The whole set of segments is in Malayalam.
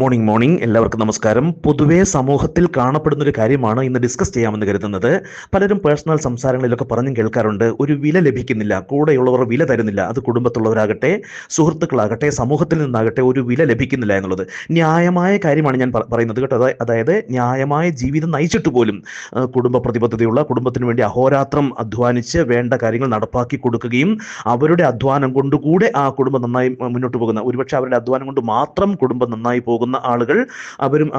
മോർണിംഗ് എല്ലാവർക്കും നമസ്കാരം. പൊതുവേ സമൂഹത്തിൽ കാണപ്പെടുന്ന ഒരു കാര്യമാണ് ഇന്ന് ഡിസ്കസ് ചെയ്യാമെന്ന് കരുതുന്നത്. പലരും പേഴ്സണൽ സംസാരങ്ങളിലൊക്കെ പറഞ്ഞും കേൾക്കാറുണ്ട്, ഒരു വില ലഭിക്കുന്നില്ല, കൂടെയുള്ളവർ വില തരുന്നില്ല. അത് കുടുംബത്തുള്ളവരാകട്ടെ, സുഹൃത്തുക്കളാകട്ടെ, സമൂഹത്തിൽ നിന്നാകട്ടെ, ഒരു വില ലഭിക്കുന്നില്ല എന്നുള്ളത് ന്യായമായ കാര്യമാണ് ഞാൻ പറയുന്നത് കേട്ടോ. അതായത് ന്യായമായ ജീവിതം നയിച്ചിട്ട് പോലും കുടുംബ പ്രതിബദ്ധതയുള്ള, കുടുംബത്തിന് വേണ്ടി അഹോരാത്രം അധ്വാനിച്ച് വേണ്ട കാര്യങ്ങൾ നടപ്പാക്കി കൊടുക്കുകയും അവരുടെ അധ്വാനം കൊണ്ടുകൂടെ ആ കുടുംബം നന്നായി മുന്നോട്ട് പോകുന്ന, ഒരുപക്ഷെ അവരുടെ അധ്വാനം കൊണ്ട് മാത്രം കുടുംബം നന്നായി പോകുന്ന ആളുകൾ, അവരും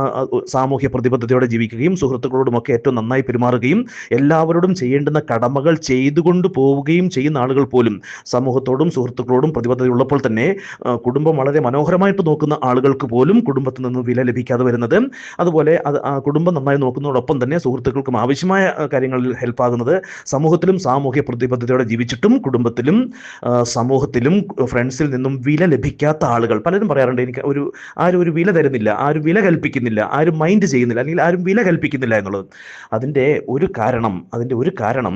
സാമൂഹ്യ പ്രതിബദ്ധതയോടെ ജീവിക്കുകയും സുഹൃത്തുക്കളോടുമൊക്കെ ഏറ്റവും നന്നായി പെരുമാറുകയും എല്ലാവരോടും ചെയ്യേണ്ടുന്ന കടമകൾ ചെയ്തുകൊണ്ട് പോവുകയും ചെയ്യുന്ന ആളുകൾ പോലും സമൂഹത്തോടും സുഹൃത്തുക്കളോടും പ്രതിബദ്ധതയുള്ളപ്പോൾ തന്നെ കുടുംബം വളരെ മനോഹരമായിട്ട് നോക്കുന്ന ആളുകൾക്ക് പോലും കുടുംബത്തിൽ നിന്ന് വില ലഭിക്കാതെ വരുന്നത്. അതുപോലെ കുടുംബം നന്നായി നോക്കുന്നതോടൊപ്പം തന്നെ സുഹൃത്തുക്കൾക്കും ആവശ്യമായ കാര്യങ്ങളിൽ ഹെൽപ്പാകുന്നത്, സമൂഹത്തിലും സാമൂഹ്യ പ്രതിബദ്ധതയോടെ ജീവിച്ചിട്ടും കുടുംബത്തിലും സമൂഹത്തിലും ഫ്രണ്ട്സിൽ നിന്നും വില ലഭിക്കാത്ത ആളുകൾ പലരും പറയാറുണ്ട്, എനിക്ക് ആരും ഒരു വില തരുന്നില്ല, ആരും വില കൽപ്പിക്കുന്നില്ല, ആരും മൈൻഡ് ചെയ്യുന്നില്ല, അല്ലെങ്കിൽ ആരും വില കൽപ്പിക്കുന്നില്ല എന്നുള്ളത്. അതിൻ്റെ ഒരു കാരണം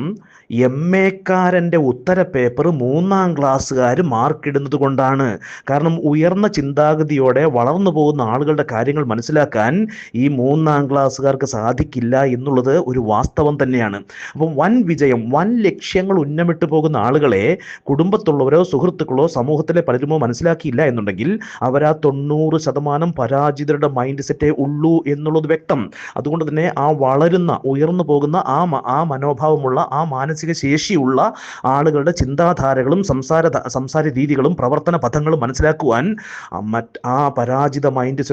MA-ക്കാരൻ്റെ ഉത്തര പേപ്പർ 3-ാം ക്ലാസ്സുകാർ മാർക്കിടുന്നത് കൊണ്ടാണ്. കാരണം ഉയർന്ന ചിന്താഗതിയോടെ വളർന്നു പോകുന്ന ആളുകളുടെ കാര്യങ്ങൾ മനസ്സിലാക്കാൻ ഈ 3-ാം ക്ലാസ്സുകാർക്ക് സാധിക്കില്ല എന്നുള്ളത് ഒരു വാസ്തവം തന്നെയാണ്. അപ്പം വൻ വിജയം, വൻ ലക്ഷ്യങ്ങൾ ഉന്നമിട്ട് പോകുന്ന ആളുകളെ കുടുംബത്തുള്ളവരോ സുഹൃത്തുക്കളോ സമൂഹത്തിലെ പലരുമോ മനസ്സിലാക്കിയില്ല എന്നുണ്ടെങ്കിൽ അവരാ 90% പരാജിതരുടെ മൈൻഡ് സെറ്റേ ഉള്ളൂ എന്നുള്ളത് വ്യക്തം. അതുകൊണ്ട് തന്നെ ആ വളരുന്ന, ഉയർന്നു പോകുന്ന ആ മനോഭാവമുള്ള, ആ മാനസിക ശേഷിയുള്ള ആളുകളുടെ ചിന്താധാരകളും സംസാര രീതികളും പ്രവർത്തന പഥങ്ങളും മനസ്സിലാക്കുവാൻ ആ പരാജിത മൈൻഡ്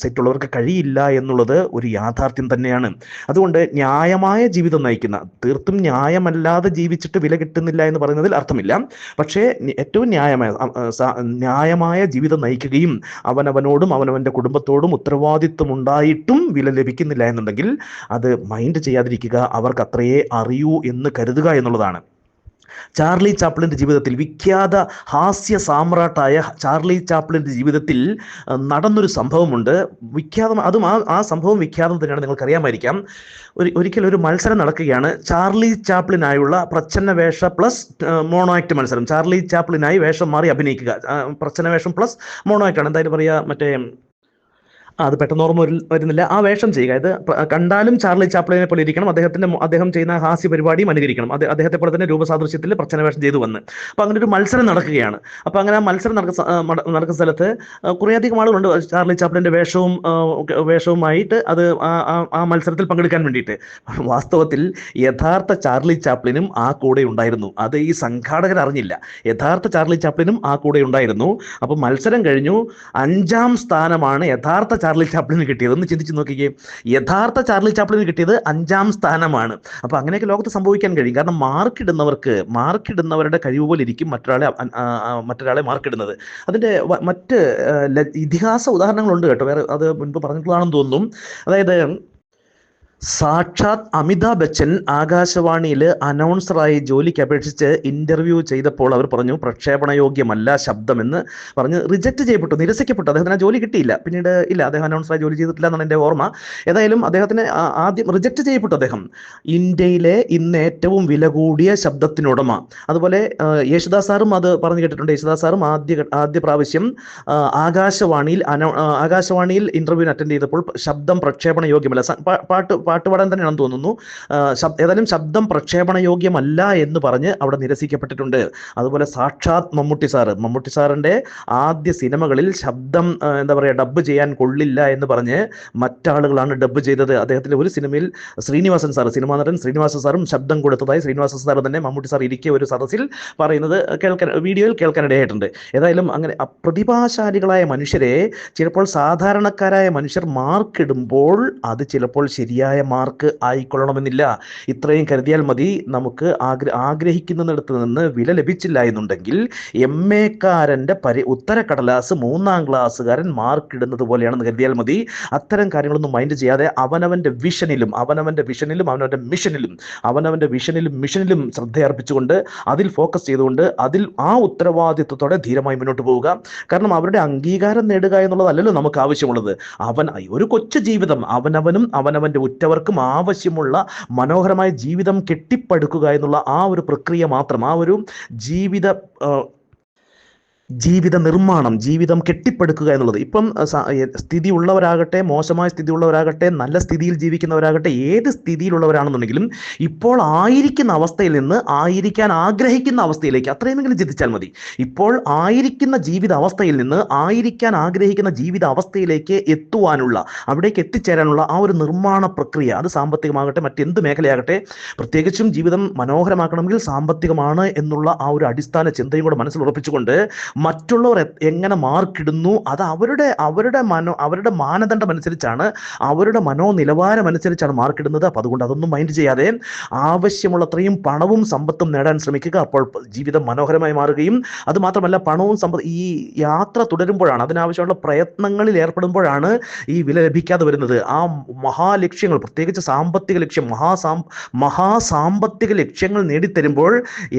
സെറ്റുള്ളവർക്ക് കഴിയില്ല എന്നുള്ളത് ഒരു യാഥാർത്ഥ്യം തന്നെയാണ്. അതുകൊണ്ട് ന്യായമായ ജീവിതം നയിക്കുന്ന, തീർത്തും ന്യായമല്ലാതെ ജീവിച്ചിട്ട് വില കിട്ടുന്നില്ല എന്ന് പറയുന്നതിൽ അർത്ഥമില്ല. പക്ഷേ ഏറ്റവും ന്യായമായ ജീവിതം നയിക്കുകയും അവനവനോടും അവനവൻ്റെ കുടുംബത്തോടും ഉത്തരവാദിത്വം ഉണ്ടായിട്ടും വില ലഭിക്കുന്നില്ല എന്നുണ്ടെങ്കിൽ അത് മൈൻഡ് ചെയ്യാതിരിക്കുക, അവർക്ക് അത്രയേ അറിയൂ എന്ന് കരുതുക എന്നുള്ളതാണ്. ചാർലി ചാപ്ലിൻ്റെ ജീവിതത്തിൽ, വിഖ്യാത ഹാസ്യ സാമ്രാട്ടായ ചാർലി ചാപ്ലിൻ്റെ ജീവിതത്തിൽ നടന്നൊരു സംഭവമുണ്ട്. അതും ആ സംഭവം വിഖ്യാതം തന്നെയാണ്, നിങ്ങൾക്കറിയാമായിരിക്കാം. ഒരിക്കൽ ഒരു മത്സരം നടക്കുകയാണ്, ചാർലി ചാപ്ലിനായുള്ള പ്രച്ഛന്ന വേഷ പ്ലസ് മോണോ ആക്ട് മത്സരം. ചാർലി ചാപ്ലിനായി വേഷം മാറി അഭിനയിക്കുക, പ്രച്ഛന്ന വേഷം പ്ലസ് മോണോ ആക്ടാണ്. എന്തായാലും പറയുക, അത് പെട്ടെന്ന് ഓർമ്മ വരുന്നില്ല. ആ വേഷം ചെയ്യുക, ഇത് കണ്ടാലും ചാർലി ചാപ്ലിനെ പോലെ ഇരിക്കണം, അദ്ദേഹം ചെയ്യുന്ന ഹാസ്യ പരിപാടിയും അനുകരിക്കണം, അദ്ദേഹത്തെ പോലെ തന്നെ രൂപസാദൃശ്യത്തിൽ പ്രച്ഛന്ന വേഷം ചെയ്തു വന്ന്. അപ്പോൾ അങ്ങനെ ഒരു മത്സരം നടക്കുകയാണ്. അപ്പോൾ അങ്ങനെ ആ മത്സരം നടക്കുന്ന സ്ഥലത്ത് കുറേയധികം ആളുകളുണ്ട് ചാർലി ചാപ്ലിൻ്റെ വേഷവുമായിട്ട് ആ മത്സരത്തിൽ പങ്കെടുക്കാൻ വേണ്ടിയിട്ട്. വാസ്തവത്തിൽ യഥാർത്ഥ ചാർലി ചാപ്ലിനും ആ കൂടെ ഉണ്ടായിരുന്നു. അത് ഈ സംഘാടകർ അറിഞ്ഞില്ല. യഥാർത്ഥ ചാർലി ചാപ്ലിനും ആ കൂടെ ഉണ്ടായിരുന്നു. അപ്പോൾ മത്സരം കഴിഞ്ഞു, 5-ാം സ്ഥാനമാണ് യഥാർത്ഥ ചാർലി ചാപ്ലിന് കിട്ടിയത്. ഒന്ന് ചിന്തിച്ച് നോക്കിക്കേ, യഥാർത്ഥ ചാർലി ചാപ്ലിന് കിട്ടിയത് 5-ാം സ്ഥാനമാണ്. അപ്പോൾ അങ്ങനെയൊക്കെ ലോകത്ത് സംഭവിക്കാൻ കഴിയും. കാരണം മാർക്കിടുന്നവരുടെ കഴിവ് പോലെ ഇരിക്കും മറ്റൊരാളെ മാർക്കിടുന്നത്. അതിൻ്റെ മറ്റ് ഇതിഹാസ ഉദാഹരണങ്ങളുണ്ട് കേട്ടോ, വേറെ അത് മുൻപ് പറഞ്ഞിട്ടുള്ളതാണെന്ന് തോന്നുന്നു. അതായത് സാക്ഷാത് അമിതാഭ് ബച്ചൻ ആകാശവാണിയിൽ അനൗൺസറായി ജോലിക്ക് അപേക്ഷിച്ച് ഇൻ്റർവ്യൂ ചെയ്തപ്പോൾ അവർ പറഞ്ഞു, പ്രക്ഷേപണയോഗ്യമല്ല ശബ്ദമെന്ന് പറഞ്ഞ് റിജക്റ്റ് ചെയ്യപ്പെട്ടു, നിരസിക്കപ്പെട്ടു. അദ്ദേഹത്തിന് ആ ജോലി കിട്ടിയില്ല. പിന്നീട് അദ്ദേഹം അനൗൺസറായി ജോലി ചെയ്തിട്ടില്ല എന്നാണ് എൻ്റെ ഓർമ്മ. ഏതായാലും അദ്ദേഹത്തിന് ആദ്യം റിജക്റ്റ് ചെയ്യപ്പെട്ടു. അദ്ദേഹം ഇന്ത്യയിലെ ഇന്ന് ഏറ്റവും വില കൂടിയ ശബ്ദത്തിനുടമ. അതുപോലെ യേശുദാസ് സാറും അത് പറഞ്ഞു കേട്ടിട്ടുണ്ട്. യേശുദാസ് സാറും ആദ്യ പ്രാവശ്യം ആകാശവാണിയിൽ ഇൻ്റർവ്യൂവിന് അറ്റൻഡ് ചെയ്തപ്പോൾ ശബ്ദം പ്രക്ഷേപണ യോഗ്യമല്ല, പാട്ട് പാടാൻ തന്നെയാണെന്ന് തോന്നുന്നു, ഏതായാലും ശബ്ദം പ്രക്ഷേപണ യോഗ്യമല്ല എന്ന് പറഞ്ഞ് അവിടെ നിരസിക്കപ്പെട്ടിട്ടുണ്ട്. അതുപോലെ സാക്ഷാത് മമ്മൂട്ടി സാറിൻ്റെ ആദ്യ സിനിമകളിൽ ശബ്ദം ഡബ്ബ് ചെയ്യാൻ കൊള്ളില്ല എന്ന് പറഞ്ഞ് മറ്റാളുകളാണ് ഡബ്ബ് ചെയ്തത്. അദ്ദേഹത്തിൻ്റെ ഒരു സിനിമയിൽ സിനിമാ നടൻ ശ്രീനിവാസൻ സാറും ശബ്ദം കൊടുത്തതായി ശ്രീനിവാസൻ സാർ തന്നെ മമ്മൂട്ടി സാർ ഇരിക്കിയ ഒരു സദസ്സിൽ പറയുന്നത് വീഡിയോയിൽ കേൾക്കാനിടയായിട്ടുണ്ട്. ഏതായാലും അങ്ങനെ പ്രതിഭാശാലികളായ മനുഷ്യരെ ചിലപ്പോൾ സാധാരണക്കാരായ മനുഷ്യർ മാർക്കിടുമ്പോൾ അത് ചിലപ്പോൾ ശരിയായ മാർക്ക് ആയിക്കൊള്ളണമെന്നില്ല. ഇത്രയും കരുതിയാൽ മതി. നമുക്ക് ആഗ്രഹിക്കുന്നിടത്ത് നിന്ന് വില ലഭിച്ചില്ല എന്നുണ്ടെങ്കിൽ MA-ക്കാരൻ്റെ ഉത്തരക്കടലാസ് 3-ാം ക്ലാസ്സുകാരൻ മാർക്കിടുന്നത് പോലെയാണെന്ന് കരുതിയാൽ മതി. അത്തരം കാര്യങ്ങളൊന്നും മൈൻഡ് ചെയ്യാതെ അവനവൻ്റെ വിഷനിലും മിഷനിലും ശ്രദ്ധയർപ്പിച്ചുകൊണ്ട് അതിൽ ഫോക്കസ് ചെയ്തുകൊണ്ട് അതിൽ ആ ഉത്തരവാദിത്വത്തോടെ ധീരമായി മുന്നോട്ട് പോവുക. കാരണം അവരുടെ അംഗീകാരം നേടുക എന്നുള്ളതല്ലല്ലോ നമുക്ക് ആവശ്യമുള്ളത്. ഒരു കൊച്ചു ജീവിതം അവനവനും അവനവൻ്റെ ഉറ്റവർക്കും ആവശ്യമുള്ള മനോഹരമായ ജീവിതം കെട്ടിപ്പടുക്കുക എന്നുള്ള ആ ഒരു പ്രക്രിയ മാത്രം, ആ ഒരു ജീവിത ജീവിത നിർമ്മാണം, ജീവിതം കെട്ടിപ്പടുക്കുക എന്നുള്ളത്. ഇപ്പം സ്ഥിതി ഉള്ളവരാകട്ടെ, മോശമായ സ്ഥിതി ഉള്ളവരാകട്ടെ, നല്ല സ്ഥിതിയിൽ ജീവിക്കുന്നവരാകട്ടെ, ഏത് സ്ഥിതിയിലുള്ളവരാണെന്നുണ്ടെങ്കിലും ഇപ്പോൾ ആയിരിക്കുന്ന അവസ്ഥയിൽ നിന്ന് ആയിരിക്കാൻ ആഗ്രഹിക്കുന്ന അവസ്ഥയിലേക്ക് അത്രയുമെങ്കിലും ചിന്തിച്ചാൽ മതി. ഇപ്പോൾ ആയിരിക്കുന്ന ജീവിത അവസ്ഥയിൽ നിന്ന് ആയിരിക്കാൻ ആഗ്രഹിക്കുന്ന ജീവിത അവസ്ഥയിലേക്ക് എത്തുവാനുള്ള, അവിടേക്ക് എത്തിച്ചേരാനുള്ള ആ ഒരു നിർമ്മാണ പ്രക്രിയ, അത് സാമ്പത്തികമാകട്ടെ മറ്റെന്ത് മേഖലയാകട്ടെ, പ്രത്യേകിച്ചും ജീവിതം മനോഹരമാക്കണമെങ്കിൽ സാമ്പത്തികമാണ് എന്നുള്ള ആ ഒരു അടിസ്ഥാന ചിന്തയും കൂടെ മനസ്സിൽ ഉറപ്പിച്ചുകൊണ്ട് മറ്റുള്ളവർ എങ്ങനെ മാർക്കിടുന്നു അത് അവരുടെ മാനദണ്ഡം അനുസരിച്ചാണ്, അവരുടെ മനോനിലവാരം അനുസരിച്ചാണ് മാർക്കിടുന്നത്. അപ്പോൾ അതുകൊണ്ട് അതൊന്നും മൈൻഡ് ചെയ്യാതെ ആവശ്യമുള്ളത്രയും പണവും സമ്പത്തും നേടാൻ ശ്രമിക്കുക. അപ്പോൾ ജീവിതം മനോഹരമായി മാറുകയും, അത് മാത്രമല്ല പണവും ഈ യാത്ര തുടരുമ്പോഴാണ്, അതിനാവശ്യമുള്ള പ്രയത്നങ്ങളിൽ ഏർപ്പെടുമ്പോഴാണ് ഈ വില ലഭിക്കാതെ വരുന്നത്. ആ മഹാലക്ഷ്യങ്ങൾ, പ്രത്യേകിച്ച് സാമ്പത്തിക ലക്ഷ്യം, മഹാസാമ്പത്തിക ലക്ഷ്യങ്ങൾ നേടിത്തരുമ്പോൾ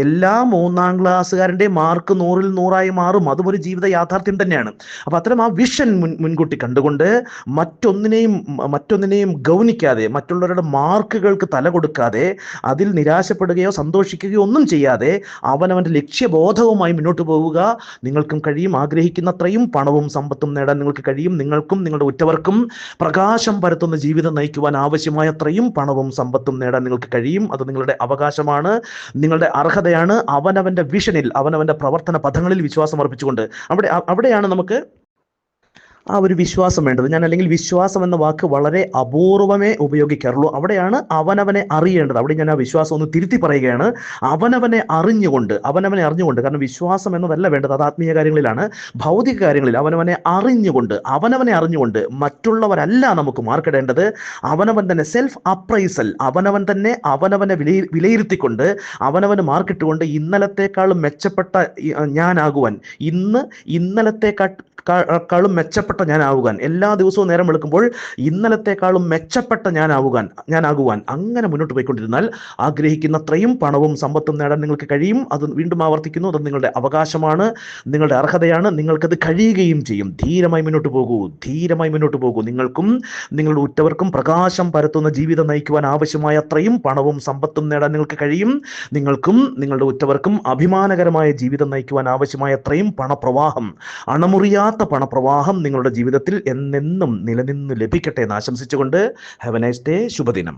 എല്ലാ 3ാം ക്ലാസ്സുകാരൻ്റെ മാർക്ക് 100-ൽ 100ആയി മാറും. അതും ഒരു ജീവിത യാഥാർത്ഥ്യം തന്നെയാണ്. അപ്പോൾ അത്തരം ആ വിഷൻ മുൻകൂട്ടി കണ്ടുകൊണ്ട് മറ്റൊന്നിനെയും ഗൗനിക്കാതെ, മറ്റുള്ളവരുടെ മാർക്കുകൾക്ക് തല കൊടുക്കാതെ, അതിൽ നിരാശപ്പെടുകയോ സന്തോഷിക്കുകയോ ഒന്നും ചെയ്യാതെ അവനവൻ്റെ ലക്ഷ്യബോധവുമായി മുന്നോട്ട് പോവുക. നിങ്ങൾക്കും കഴിയും. ആഗ്രഹിക്കുന്നത്രയും പണവും സമ്പത്തും നേടാൻ നിങ്ങൾക്ക് കഴിയും. നിങ്ങൾക്കും നിങ്ങളുടെ ഉറ്റവർക്കും പ്രകാശം പരത്തുന്ന ജീവിതം നയിക്കുവാൻ ആവശ്യമായത്രയും പണവും സമ്പത്തും നേടാൻ നിങ്ങൾക്ക് കഴിയും. അത് നിങ്ങളുടെ അവകാശമാണ്, നിങ്ങളുടെ അർഹതയാണ്. അവനവൻ്റെ വിഷനിൽ, അവനവൻ്റെ പ്രവർത്തന പഥങ്ങളിൽ വിശ്വാസം അർപ്പിച്ചുകൊണ്ട് അവിടെയാണ് നമുക്ക് ആ ഒരു വിശ്വാസം വേണ്ടത്. ഞാൻ അല്ലെങ്കിൽ വിശ്വാസം എന്ന വാക്ക് വളരെ അപൂർവമേ ഉപയോഗിക്കാറുള്ളൂ. അവിടെയാണ് അവനവനെ അറിയേണ്ടത്. അവിടെ ഞാൻ ആ വിശ്വാസം ഒന്ന് തിരുത്തി പറയുകയാണ്. അവനവനെ അറിഞ്ഞുകൊണ്ട്, കാരണം വിശ്വാസം എന്നതല്ല വേണ്ടത്, അത് ആത്മീയ കാര്യങ്ങളിലാണ്. ഭൗതിക കാര്യങ്ങളിൽ അവനവനെ അറിഞ്ഞുകൊണ്ട് മറ്റുള്ളവരല്ല നമുക്ക് മാർക്കിടേണ്ടത്. അവനവൻ തന്നെ സെൽഫ് അപ്രൈസൽ, അവനവനെ വിലയിരുത്തിക്കൊണ്ട് അവനവന് മാർക്കിട്ടുകൊണ്ട് ഇന്നലത്തെക്കാളും മെച്ചപ്പെട്ട ഞാനാകുവാൻ, ഇന്നലത്തെക്കാളും മെച്ചപ്പെട്ട ഞാനാവുവാൻ, എല്ലാ ദിവസവും നേരം വെളുക്കുമ്പോൾ ഇന്നലത്തെക്കാളും മെച്ചപ്പെട്ട ഞാനാകുവാൻ അങ്ങനെ മുന്നോട്ട് പോയിക്കൊണ്ടിരുന്നാൽ ആഗ്രഹിക്കുന്നത്രയും പണവും സമ്പത്തും നേടാൻ നിങ്ങൾക്ക് കഴിയും. അത് വീണ്ടും ആവർത്തിക്കുന്നു, അത് നിങ്ങളുടെ അവകാശമാണ്, നിങ്ങളുടെ അർഹതയാണ്. നിങ്ങൾക്കത് കഴിയുകയും ചെയ്യും. ധീരമായി മുന്നോട്ട് പോകൂ. നിങ്ങൾക്കും നിങ്ങളുടെ ഉറ്റവർക്കും പ്രകാശം പരത്തുന്ന ജീവിതം നയിക്കുവാൻ ആവശ്യമായ അത്രയും പണവും സമ്പത്തും നേടാൻ നിങ്ങൾക്ക് കഴിയും. നിങ്ങൾക്കും നിങ്ങളുടെ ഉറ്റവർക്കും അഭിമാനകരമായ ജീവിതം നയിക്കുവാൻ ആവശ്യമായ അത്രയും പണപ്രവാഹം, അണമുറിയാത്ത പണപ്രവാഹം നിങ്ങളുടെ ജീവിതത്തിൽ എന്നെന്നും നിലനിന്ന് ലഭിക്കട്ടെ എന്ന് ആശംസിച്ചുകൊണ്ട് ഹാവ് എ നൈസ് ഡേ. ശുഭദിനം.